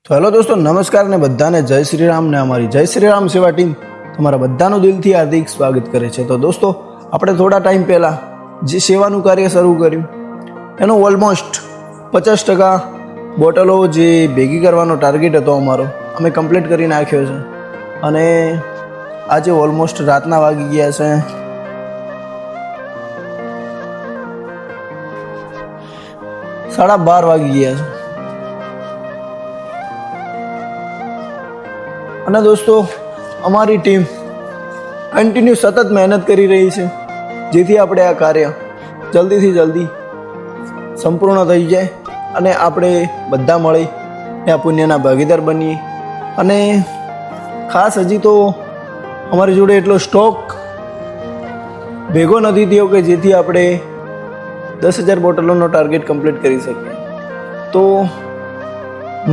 તો હેલો દોસ્તો, નમસ્કાર ને બધાને જય શ્રી રામ ને અમારી જય શ્રી રામ સેવા ટીમ તમારા બધાનું દિલથી હાર્દિક સ્વાગત કરે છે। તો દોસ્તો, આપણે થોડા ટાઈમ પહેલાં જે સેવાનું કાર્ય શરૂ કર્યું એનો ઓલમોસ્ટ 50% બોટલો જે ભેગી કરવાનો ટાર્ગેટ હતો અમારો અમે કમ્પ્લીટ કરી નાખ્યો છે। અને આજે ઓલમોસ્ટ રાતના વાગી ગયા છે 12:30 વાગી ગયા છે। અને દોસ્તો, અમારી ટીમ કન્ટિન્યુ સતત મહેનત કરી રહી છે જેથી આપણે આ કાર્ય જલ્દીથી જલ્દી સંપૂર્ણ થઈ જાય અને આપણે બધા મળી આ પુણ્યના ભાગીદાર બનીએ। અને ખાસ હજી તો અમારી જોડે એટલો સ્ટોક ભેગો નથી થયો કે જેથી આપણે 10,000 બોટલોનો ટાર્ગેટ કમ્પ્લીટ કરી શકીએ। તો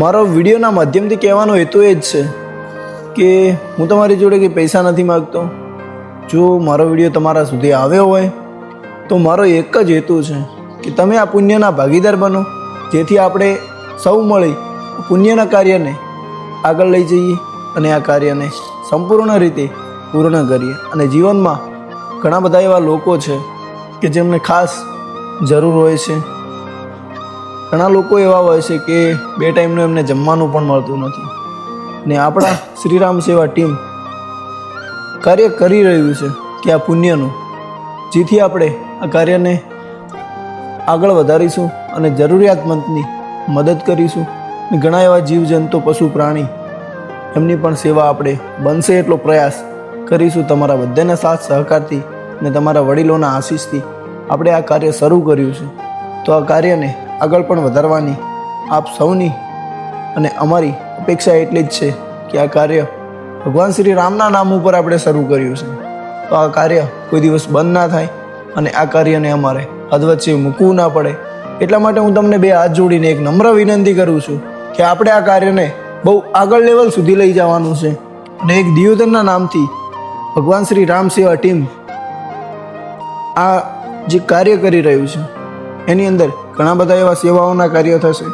મારો વિડીયોના માધ્યમથી કહેવાનો હેતુ એ જ છે કે હું તમારી જોડે કંઈ પૈસા નથી માગતો। જો મારો વિડીયો તમારા સુધી આવ્યો હોય તો મારો એક જ હેતુ છે કે તમે આ પુણ્યના ભાગીદાર બનો, જેથી આપણે સૌ મળી પુણ્યના કાર્યને આગળ લઈ જઈએ અને આ કાર્યને સંપૂર્ણ રીતે પૂર્ણ કરીએ। અને જીવનમાં ઘણા બધા એવા લોકો છે કે જેમને ખાસ જરૂર હોય છે। ઘણા લોકો એવા હોય છે કે 2 ટાઈમનું એમને જમવાનું પણ મળતું નથી ને આપણા શ્રીરામ સેવા ટીમ કાર્ય કરી રહ્યું છે કે આ પુણ્યનું, જેથી આપણે આ કાર્યને આગળ વધારીશું અને જરૂરિયાતમંદની મદદ કરીશું। ઘણા એવા જીવજંતુ, પશુ, પ્રાણી એમની પણ સેવા આપણે બનશે એટલો પ્રયાસ કરીશું। તમારા બધાના સાથ સહકારથી અને તમારા વડીલોના આશીષથી આપણે આ કાર્ય શરૂ કર્યું છે। તો આ કાર્યને આગળ પણ વધારવાની આપ સૌની અને અમારી અપેક્ષા એટલી જ છે કે આ કાર્ય ભગવાન શ્રી રામના નામ ઉપર આપણે શરૂ કર્યું છે, તો આ કાર્ય કોઈ દિવસ બંધ ના થાય અને આ કાર્યને અમારે અધવચ્ચે મૂકવું ના પડે। એટલા માટે હું તમને 2 હાથ જોડીને એક નમ્ર વિનંતી કરું છું કે આપણે આ કાર્યને બહુ આગળ લેવલ સુધી લઈ જવાનું છે। અને એક દિયોદરના નામથી ભગવાન શ્રી રામ સેવા ટીમ આ જે કાર્ય કરી રહ્યું છે એની અંદર ઘણા બધા એવા સેવાઓના કાર્યો થશે,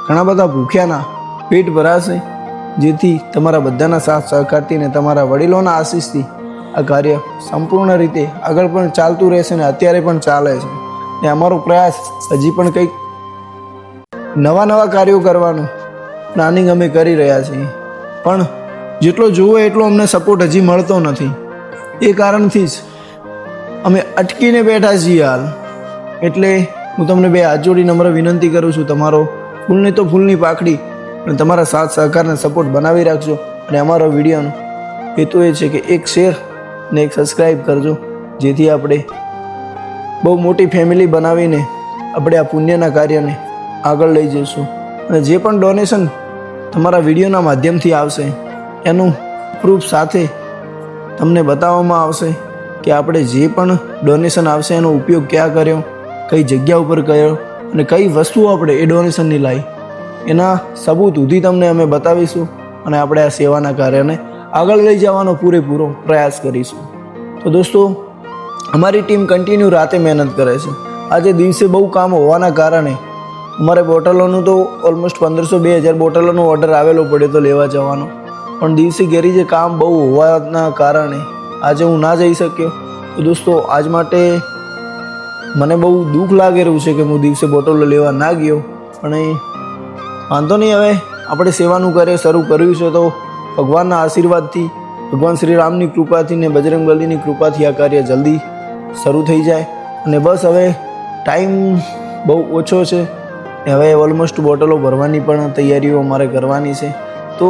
ઘણા બધા ભૂખ્યાના પેટ ભરાશે, જેથી તમારા બધાના સાથ સહકારથી ને તમારા વડીલોના આશીષથી આ કાર્ય સંપૂર્ણ રીતે આગળ પણ ચાલતું રહેશે ને અત્યારે પણ ચાલે છે। ને અમારો પ્રયાસ હજી પણ કંઈક નવા કાર્યો કરવાનું પ્લાનિંગ અમે કરી રહ્યા છીએ, પણ જેટલો જોવો એટલો અમને સપોર્ટ હજી મળતો નથી। એ કારણથી જ અમે અટકીને બેઠા છીએ હાલ। એટલે હું તમને 2 હાથ જોડી નમ્ર વિનંતી કરું છું, તમારો ફૂલની તો ફૂલની પાકડી અને તમારા સાથ સહકારને સપોર્ટ બનાવી રાખજો। અને અમારો વિડીયોનો હેતુ એ છે કે એક શેર ને એક સબસ્ક્રાઈબ કરજો, જેથી આપણે બહુ મોટી ફેમિલી બનાવીને આપણે આ પુણ્યના કાર્યને આગળ લઈ જઈશું। અને જે પણ ડોનેશન તમારા વિડીયોના માધ્યમથી આવશે એનું પ્રૂફ સાથે તમને બતાવવામાં આવશે કે આપણે જે પણ ડોનેશન આવશે એનો ઉપયોગ ક્યાં કર્યો, કઈ જગ્યા ઉપર કર્યો અને કઈ વસ્તુઓ આપણે એ ડોનેશનની લાવી, એના સબૂત સુધી તમને અમે બતાવીશું અને આપણે આ સેવાના કાર્યને આગળ લઈ જવાનો પૂરેપૂરો પ્રયાસ કરીશું। તો દોસ્તો, અમારી ટીમ કન્ટિન્યુ રાતે મહેનત કરે છે। આજે દિવસે બહુ કામ હોવાના કારણે અમારે બોટલોનું તો ઓલમોસ્ટ 1500-2000 બોટલોનો ઓર્ડર આવેલો પડ્યો તો લેવા જવાનો, પણ દિવસે ઘેરી જે કામ બહુ હોવાના કારણે આજે હું ના જઈ શક્યો। તો દોસ્તો, આજ માટે મને બહુ દુઃખ લાગી રહ્યું છે કે હું દિવસે બોટલો લેવા ના ગયો, પણ વાંધો નહીં, હવે આપણે સેવાનું કાર્ય શરૂ કર્યું છે તો ભગવાનના આશીર્વાદથી, ભગવાન શ્રી રામની કૃપાથી ને બજરંગબલીની કૃપાથી આ કાર્ય જલ્દી શરૂ થઈ જાય। અને બસ હવે ટાઈમ બહુ ઓછો છે, હવે ઓલમોસ્ટ બોટલો ભરવાની પણ તૈયારીઓ અમારે કરવાની છે। તો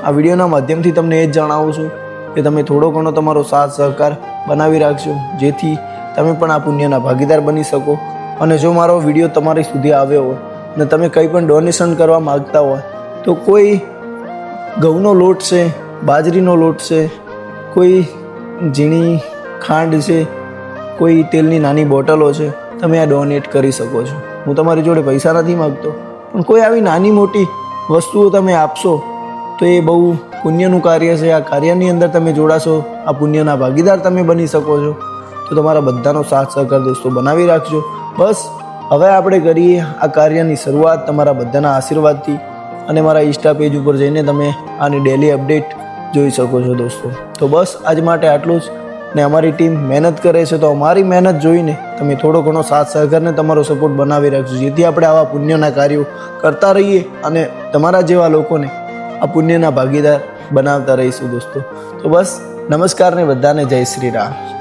આ વિડીયોના માધ્યમથી તમને એ જ જણાવું છું કે તમે થોડો ઘણો તમારો સાથ સહકાર બનાવી રાખજો, જેથી તમે પણ આ પુણ્યના ભાગીદાર બની શકો। અને જો મારો વિડીયો તમારી સુધી આવ્યો હોય અને તમે કંઈ પણ ડોનેશન કરવા માગતા હોય તો કોઈ ઘઉંનો લોટ છે, બાજરીનો લોટ છે, કોઈ ઝીણી ખાંડ છે, કોઈ તેલની નાની બોટલો છે, તમે આ ડોનેટ કરી શકો છો। હું તમારી જોડે પૈસા નથી માગતો, પણ કોઈ આવી નાની મોટી વસ્તુઓ તમે આપશો તો એ બહુ પુણ્યનું કાર્ય છે। આ કાર્યની અંદર તમે જોડાશો, આ પુણ્યના ભાગીદાર તમે બની શકો છો। તો તમારા બધાનો સાથ સહકાર દોસ્તો બનાવી રાખજો। બસ હવે આપણે કરીએ આ કાર્યની શરૂઆત તમારા બધાના આશીર્વાદથી। અને મારા ઇન્સ્ટા પેજ ઉપર જઈને તમે આની ડેલી અપડેટ જોઈ શકો છો દોસ્તો. તો બસ આજ માટે આટલું જ. ને અમારી ટીમ મહેનત કરે છે તો અમારી મહેનત જોઈને તમે થોડો ઘણો સાથ સહકારને તમારો સપોર્ટ બનાવી રાખજો, જેથી આપણે આવા પુણ્યના કાર્યો કરતા રહીએ અને તમારા જેવા લોકોને આ પુણ્યના ભાગીદાર બનાવતા રહીશું દોસ્તો. તો બસ નમસ્કાર ને બધાને જય શ્રી રામ.